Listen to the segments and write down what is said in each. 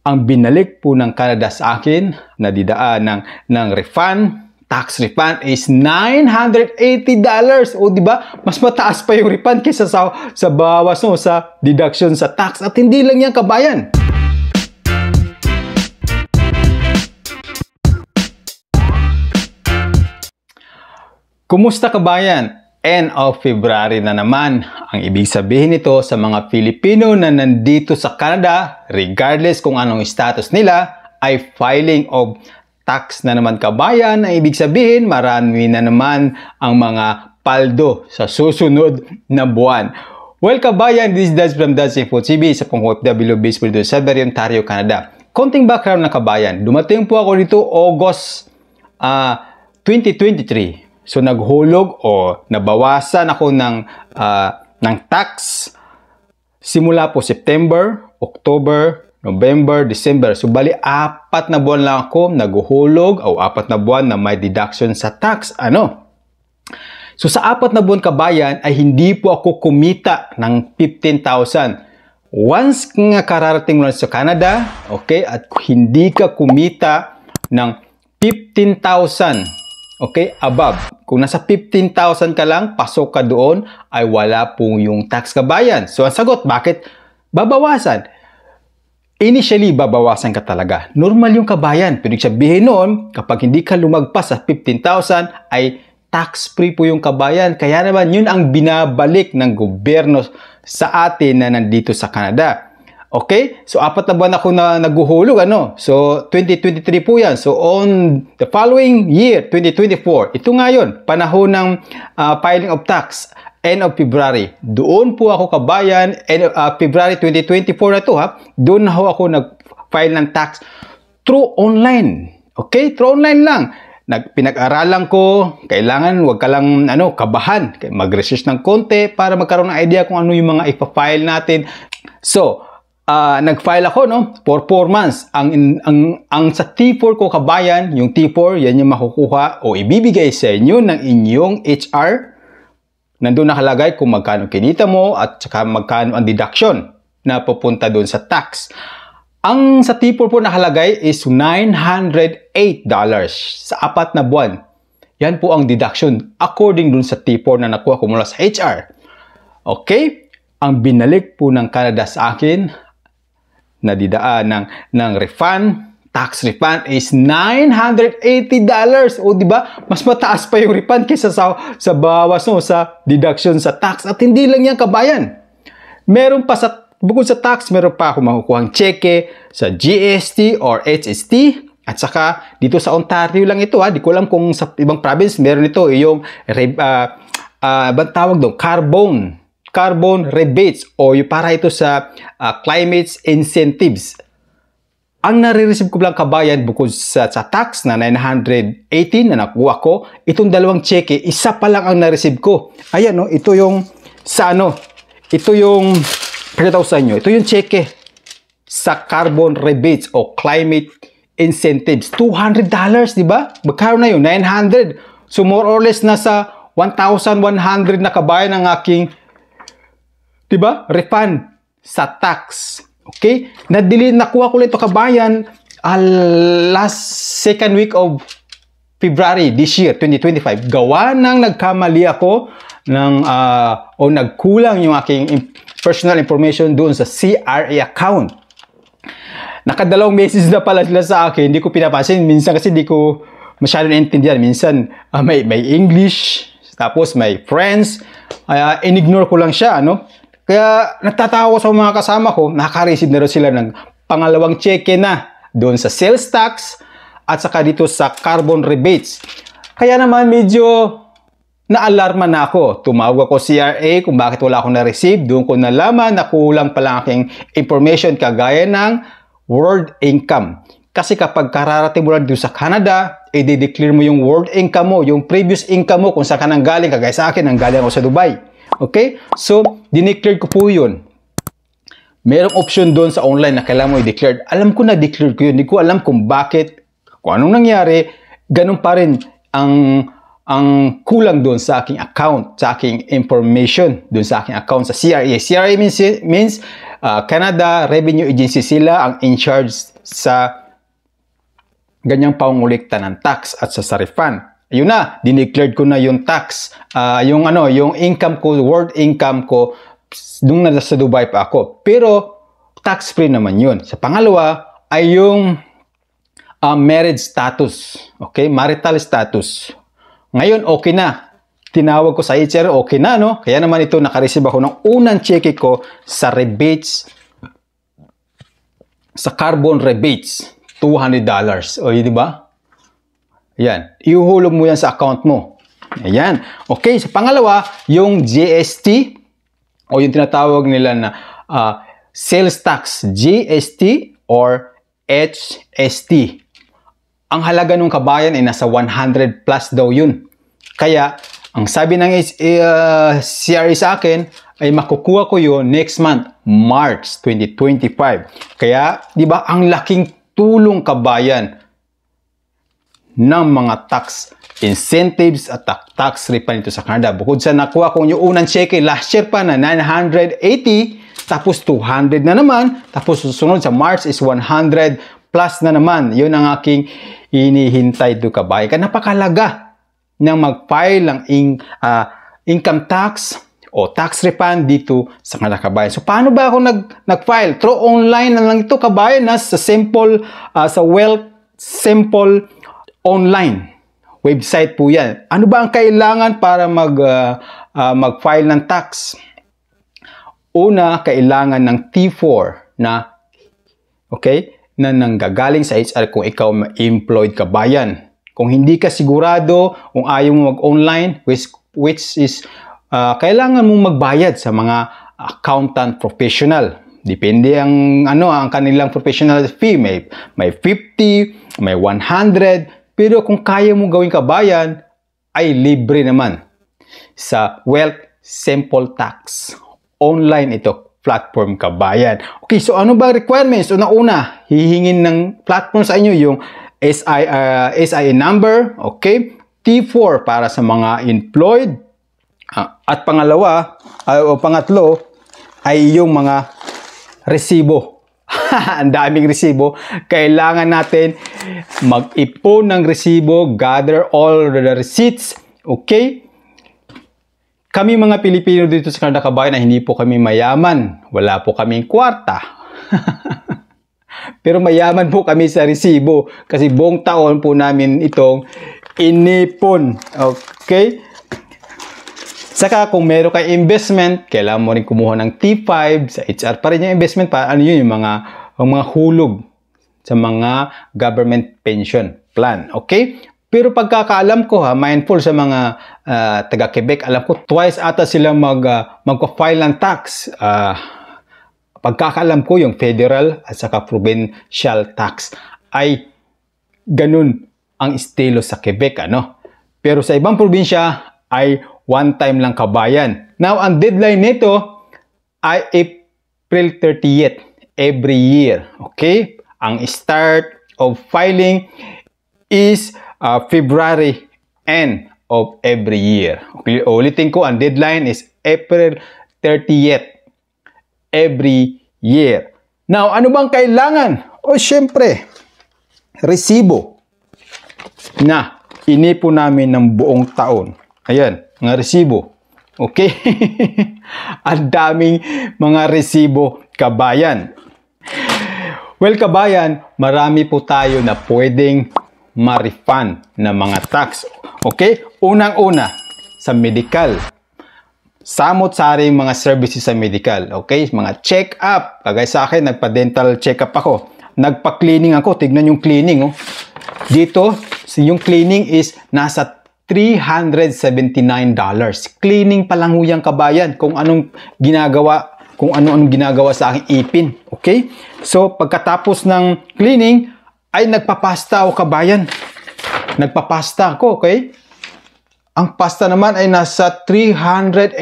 Ang binalik po ng Canada sa akin na didaan ng refund, tax refund is $980. O di ba? Mas mataas pa yung refund kaysa sa bawas no, sa deduction sa tax. At hindi lang yan, kabayan. Kumusta, kabayan? End of February na naman. Ang ibig sabihin nito sa mga Filipino na nandito sa Canada, regardless kung anong status nila, ay filing of tax na naman, kabayan. Ang ibig sabihin, marami na naman ang mga paldo sa susunod na buwan. Well, kabayan, this is Daz from Daz Info TV sa OFW based po dito sa Sudbury, Ontario, Canada. Konting background na, kabayan. Dumating po ako dito August 2023. So, naghulog o nabawasan ako ng tax simula po September, October, November, December. So, bali, 4 na buwan lang ako naguhulog o 4 na buwan na may deduction sa tax. So, sa 4 na buwan, kabayan, ay hindi po ako kumita ng 15,000. Once nga kararating mo sa Canada, okay, at hindi ka kumita ng 15,000, okay, above. Kung nasa 15,000 ka lang, pasok ka doon, ay wala pong yung tax, kabayan. So, ang sagot, bakit babawasan? Initially, babawasan ka talaga. Normal yung, kabayan. Pero sabihin noon, kapag hindi ka lumagpas sa 15,000, ay tax-free po yung, kabayan. Kaya naman, yun ang binabalik ng gobyerno sa atin na nandito sa Canada. Okay? So, 4 na buwan ako na naguhulog, So, 2023 po yan. So, on the following year, 2024, ito ngayon, panahon ng filing of tax, end of February. Doon po ako, kabayan, February 2024 na to, doon na ako nag-file ng tax through online. Okay? Through online lang. Pinag-aralan ko, kailangan wag ka lang kabahan. Mag-research ng konti para magkaroon ng idea kung ano yung mga ipa-file natin. So, nag-file ako for 4 months. Ang sa T4 ko, kabayan, yung T4, yan yung makukuha o ibibigay sa inyo ng inyong HR. Nandun nakalagay kung magkano kinita mo at saka magkano ang deduction na pupunta doon sa tax. Ang sa T4 po nakalagay is $908 sa 4 na buwan. Yan po ang deduction according dun sa T4 na nakuha ko mula sa HR. Okay? Ang binalik po ng Canada sa akin na didaan ng refund, tax refund is $980. O di ba? Mas mataas pa yung refund kaysa sa bawas no, sa deduction sa tax. At hindi lang yan, kabayan. Meron pa bukod sa tax, meron pa ako makukuhang cheque sa GST or HST. At saka dito sa Ontario lang ito, di ko alam kung sa ibang province meron ito yung bang tawag doon, carbon rebates o yung para ito sa climate incentives. Ang nare-receive ko lang, kabayan, bukod sa tax na 918 na nakuha ko, itong dalawang cheque, isa pa lang ang na-receive ko. Ayan, ito yung ito yung pakita ko sa inyo. Ito yung cheque sa carbon rebates o climate incentives. $200, di ba? Magkano na yun? 900. So more or less nasa 1,100 na, kabayan, ang aking, di ba, refund sa tax. Okay? Nakuha ko lang ito, kabayan, last second week of February this year, 2025. Gawa nang nagkamali ako o nagkulang yung aking personal information doon sa CRA account. Nakadalawang message na pala sila sa akin, hindi ko pinapansin. Minsan kasi hindi ko masyado naintindihan. Minsan may English, tapos may French. In-ignore ko lang siya, Kaya nagtatawa ko sa mga kasama ko, nakaka-receive na rin sila ng pangalawang cheque na doon sa sales tax at saka dito sa carbon rebates. Kaya naman medyo naalarma na ako. Tumawag ako CRA kung bakit wala akong na-receive. Doon ko nalaman na kulang pala aking information kagaya ng world income. Kasi kapag kararating mo lang dito sa Canada, i-declare mo yung world income mo, yung previous income mo, kung saan ka nang galing, kagaya sa akin, nang galing ako sa Dubai. Okay? So, dineclare ko po yun. Merong option doon sa online na kailangan mo i-declare. Alam ko na declare ko yun. Hindi ko alam kung bakit, kung anong nangyari, ganun pa rin ang kulang doon sa aking account, sa aking information, doon sa aking account sa CRA. CRA means Canada Revenue Agency, sila ang in charge sa ganyang pangulikta ng tax at sa refund. Ayun na, dineclared ko na yung tax, yung income ko, world income ko nung nasa Dubai pa ako. Pero tax-free naman yun. Sa pangalawa ay yung marriage status. Okay? Marital status. Ngayon, okay na. Tinawag ko sa HR, okay na, no? Kaya naman ito, nakareceive ako ng unang cheque ko sa rebates, sa carbon rebates, $200. O, di ba? Yan. Ihuhulog mo yan sa account mo. Ayan. Okay, sa pangalawa, yung GST, o yung tinatawag nila na sales tax, GST or HST. Ang halaga ng kabayan ay nasa 100 plus daw yun. Kaya, ang sabi ng CRA sa akin ay makukuha ko yun next month, March 2025. Kaya, di ba, ang laking tulong kabayan ng mga tax incentives at tax refund ito sa Canada. Bukod sa nakuha ko yung unang cheque last year pa na 980, tapos 200 na naman, tapos susunod sa March is 100 plus na naman. Yun ang aking hinihintay do kabayan. Kaya napakalaga nang mag-file ng income tax o tax refund dito sa Canada kabayan. So, paano ba ako nag-file? Through online na lang ito kabayan, sa simple, sa Wealth Simple online website po yan. Ano ba ang kailangan para mag-file ng tax? Una, kailangan ng T4 na, okay, na nanggagaling sa HR kung ikaw employed kabayan. Kung hindi ka sigurado, kung ayaw mo mag-online, which is kailangan mong magbayad sa mga accountant professional. Depende ang kanilang professional fee. May 50, may 100, pero kung kaya mo gawing kabayan, ay libre naman. Sa Wealth Simple Tax. Online ito, platform kabayan. Okay, so ano ba requirements? Una, hihingin ng platform sa inyo yung SIN number, okay? T4 para sa mga employed. At pangatlo ay yung mga resibo. Ang daming resibo. Kailangan natin mag-ipon ng resibo, gather all the receipts, okay? Kami mga Pilipino dito sa Canada kabayan ay hindi po kami mayaman. Wala po kaming kwarta. Pero mayaman po kami sa resibo kasi buong taon po namin itong inipon. Okay? Saka kung meron kang investment, kailangan mo rin kumuha ng T5 sa HR pa rin yung investment para yung mga hulog sa mga government pension plan. Okay? Pero pagkakaalam ko mindful sa mga taga-Quebec, alam ko twice ata sila magpa-file ng tax. Pagkakaalam ko yung federal at saka provincial tax ay ganun ang estilo sa Quebec, Pero sa ibang probinsya ay one time lang kabayan. Now, ang deadline nito ay April 30th every year. Okay? Ang start of filing is February end of every year. Okay? Ulitin ko, ang deadline is April 30th every year. Now, ano bang kailangan? Syempre, resibo na inipon namin ng buong taon. Ayan, mga resibo. Okay? Ang daming mga resibo, kabayan. Well, kabayan, marami po tayo na pwedeng ma-refund na mga tax. Okay? Unang-una, sa medical. Samot-saring mga services sa medical. Okay? Mga check-up. Kagaya sa akin, nagpa-dental check-up ako. Nagpa-cleaning ako. Tignan yung cleaning. Dito, yung cleaning is nasa $379. Cleaning pa lang huyang kabayan kung anong ginagawa sa aking ipin. Okay? So, pagkatapos ng cleaning, ay nagpapasta ako kabayan. Nagpapasta ako, okay? Ang pasta naman ay nasa $385.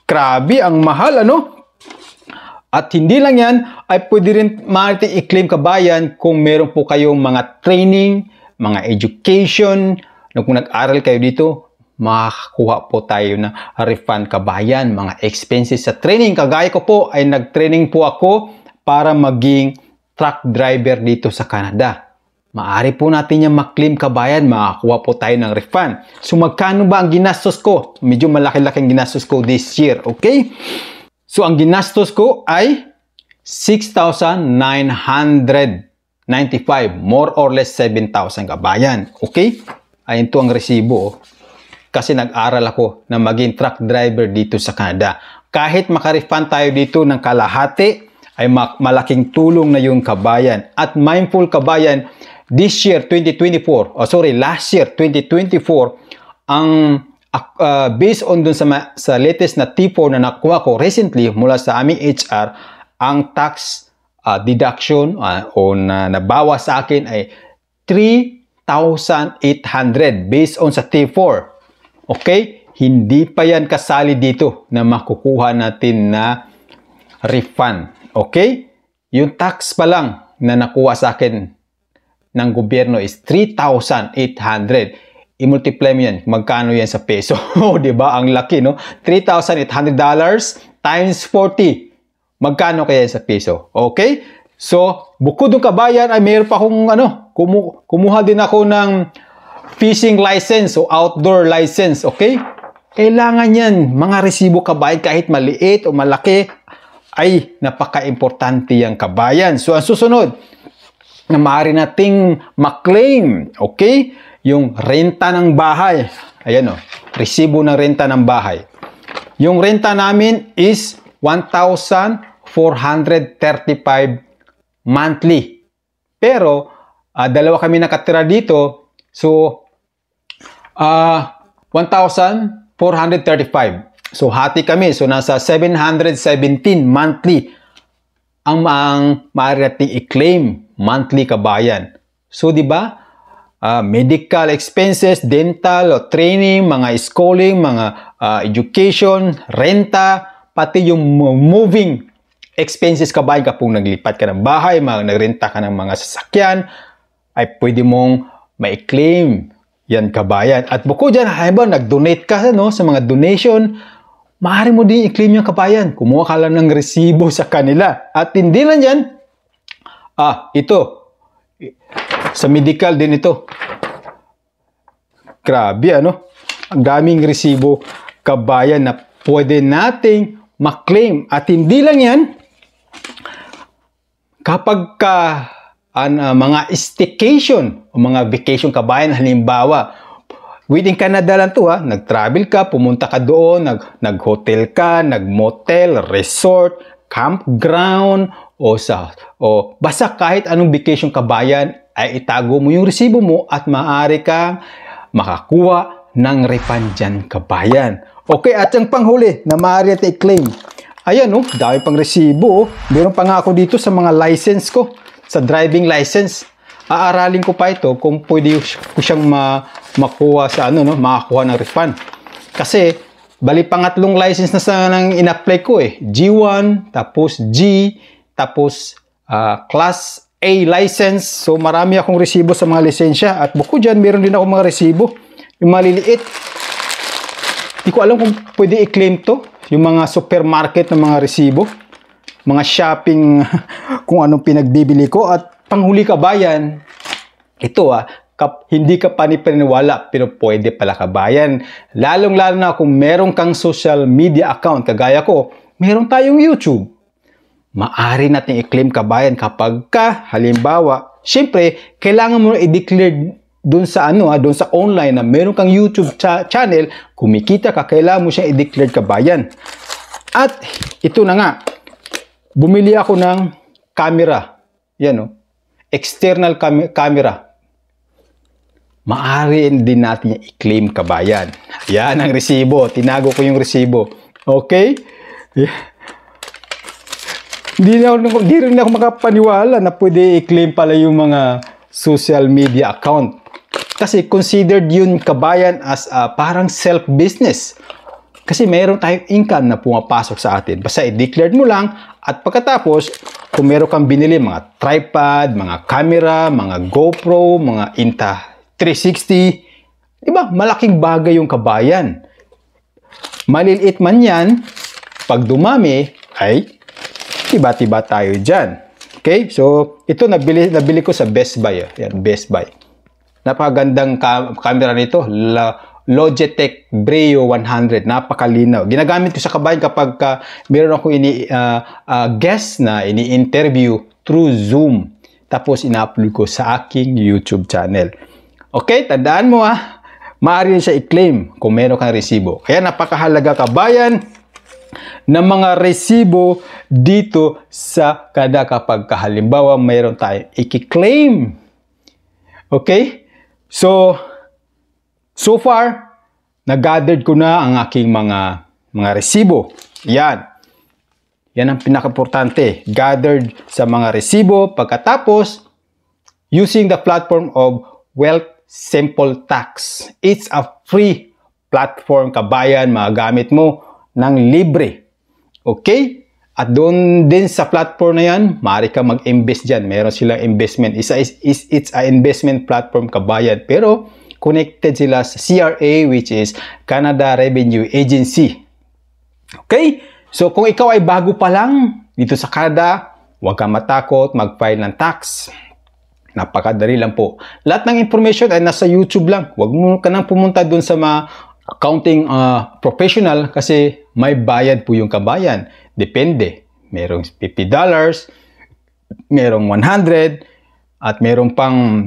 Grabe, ang mahal, At hindi lang yan, ay pwede rin maaari i-claim kabayan kung meron po kayong mga training, mga education, kung nag-aral kayo dito, makakuha po tayo ng refund kabayan, mga expenses sa training. Kagaya ko po ay nag-training po ako para maging truck driver dito sa Canada. Maari po natin yung maklaim kabayan, makakuha po tayo ng refund. So magkano ba ang ginastos ko? Medyo malaki-laking ginastos ko this year, okay? So ang ginastos ko ay 6,995, more or less 7,000 kabayan, okay? Ayun to ang resibo, kasi nag-aral ako na maging truck driver dito sa Canada. Kahit maka-refund tayo dito ng kalahati, ay malaking tulong na yung kabayan. At mindful kabayan, this year, 2024, last year, 2024, ang based on dun sa latest na T4 na nakuha ko recently mula sa aming HR, ang tax deduction o nabawas sa akin ay 3,800 based on sa T4. Okay? Hindi pa yan kasali dito na makukuha natin na refund. Okay? Yung tax pa lang na nakuha sa akin ng gobyerno is 3,800. I-multiply mo yan. Magkano yan sa peso? Diba? Ang laki, no? $3,800 times 40. Magkano kaya yan sa peso? Okay? So, bukod ng kabayan, ay mayroon pa akong kumuha din ako ng fishing license o outdoor license. Okay? Kailangan yan. Mga resibo kabayan, kahit maliit o malaki, ay napaka-importante yung kabayan. So, ang susunod, na maaari nating maklaim, okay? Yung renta ng bahay. Ayan o, resibo ng renta ng bahay. Yung renta namin is 1,435 monthly. Pero, dalawa kami nakatira dito. So, 1,435. So, hati kami. So, nasa 717 monthly ang maaari nating i-claim monthly kabayan. So, di ba? Medical expenses, dental, o training, mga schooling, mga education, renta, pati yung moving expenses kabayan kapag naglipat ka ng bahay, nagrenta ka ng mga sasakyan, ay pwede mong ma-claim yan kabayan. At bukod dyan, halimbawa, nag-donate ka sa mga donation, maaari mo din i-claim yung kabayan. Kumuha ka lang ng resibo sa kanila. At hindi lang yan, ito, sa medical din ito. Grabe, ang daming resibo kabayan na pwede nating maklaim. At hindi lang yan, kapag mga staycation o mga vacation kabayan, halimbawa, within Canada lang to, nag-travel ka, pumunta ka doon, nag-hotel ka, nag-motel, resort, campground, o basta kahit anong vacation kabayan, ay itago mo yung resibo mo at maaari kang makakuha ng refund dyan kabayan. Okay, at yung panghuli na maaari natin i-claim. Ayan, dami pang resibo. Meron pa nga ako dito sa mga license ko, sa driving license. Aaralin ko pa ito kung pwede ko siyang makuha sa makakuha ng refund. Kasi bali pangatlong license na nang in-apply ko G1, tapos G, tapos Class A license. So marami akong resibo sa mga lisensya. At bukod dyan, meron din ako mga resibo. Yung maliliit. Hindi ko alam kung pwede i-claim to. Yung mga supermarket ng mga resibo. Mga shopping, kung anong pinagbibili ko. At panghuli kabayan, ito hindi ka panipaniwala, pero pwede pala kabayan. Lalong-lalo na kung meron kang social media account, kagaya ko, meron tayong YouTube. Maari natin i-claim kabayan kapag halimbawa, syempre, kailangan mo i-declare doon sa doon sa online na meron kang YouTube channel, kumikita ka, kailangan mo siya i-declare kabayan. At ito na nga, bumili ako ng camera. Yan external camera. Maaari din natin i-claim kabayan. Yan ang resibo. Tinago ko yung resibo. Okay? Hindi rin ako makapaniwala na pwede i-claim pala yung mga social media account. Kasi considered yun kabayan as parang self-business. Kasi mayroon tayong income na pumapasok sa atin. Basta i-declare mo lang at pagkatapos, kung meron kang binili mga tripod, mga camera, mga GoPro, mga Insta360, Diba? Malaking bagay yung kabayan. Maliliit man yan, pag dumami, ay tiba-tiba tayo dyan. Okay? So, ito nabili ko sa Best Buy. Yan, Best Buy. Napakagandang camera nito. Logitech Brio 100. Napakalinaw. Ginagamit ko sa kabayan kapag meron ako guest na ini-interview through Zoom. Tapos, ina-upload ko sa aking YouTube channel. Okay? Tandaan mo maaari rin siya i-claim kung meron kang resibo. Kaya napakahalaga kabayan ng mga resibo dito sa Canada kapag halimbawa mayroon tayong i-claim. Okay? So far, nag-gathered ko na ang aking mga resibo. Yan. Yan ang pinaka-importante. Gathered sa mga resibo. Pagkatapos, using the platform of Wealth Simple Tax. It's a free platform, kabayan, magagamit mo ng libre. Okay? At doon din sa platform na yan, maaari ka mag-invest dyan. Meron silang investment. It's an investment platform, kabayan. Pero, connected sila sa CRA, which is Canada Revenue Agency. Okay? So, kung ikaw ay bago pa lang dito sa Canada, huwag kang matakot mag-file ng tax. Napakadali lang po. Lahat ng information ay nasa YouTube lang. Huwag mo ka nang pumunta dun sa mga accounting professional kasi may bayad po yung kabayan. Depende. Merong $50, merong 100, at merong pang,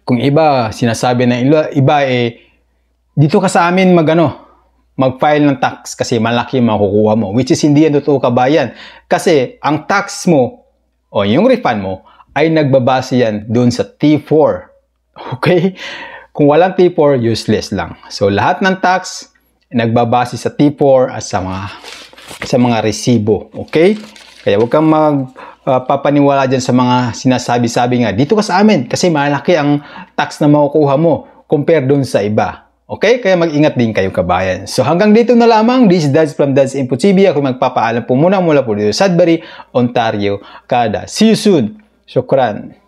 kung iba, sinasabi na iba dito ka sa amin mag-file ng tax kasi malaki makukuha mo. Which is hindi yan totoo, kabayan. Kasi ang tax mo o yung refund mo ay nagbabase yan doon sa T4. Okay? Kung walang T4, useless lang. So, lahat ng tax nagbabase sa T4 at sa mga resibo. Okay? Kaya huwag kang magpapaniwala dyan sa mga sinasabi-sabi nga, dito ka sa amin kasi malaki ang tax na makukuha mo compare doon sa iba. Okay? Kaya mag-ingat din kayo, kabayan. So, hanggang dito na lamang. This is Dads from Dads Info TV. Ako magpapaalam po mula po dito sa Sudbury, Ontario, Canada. See you soon. Shukran.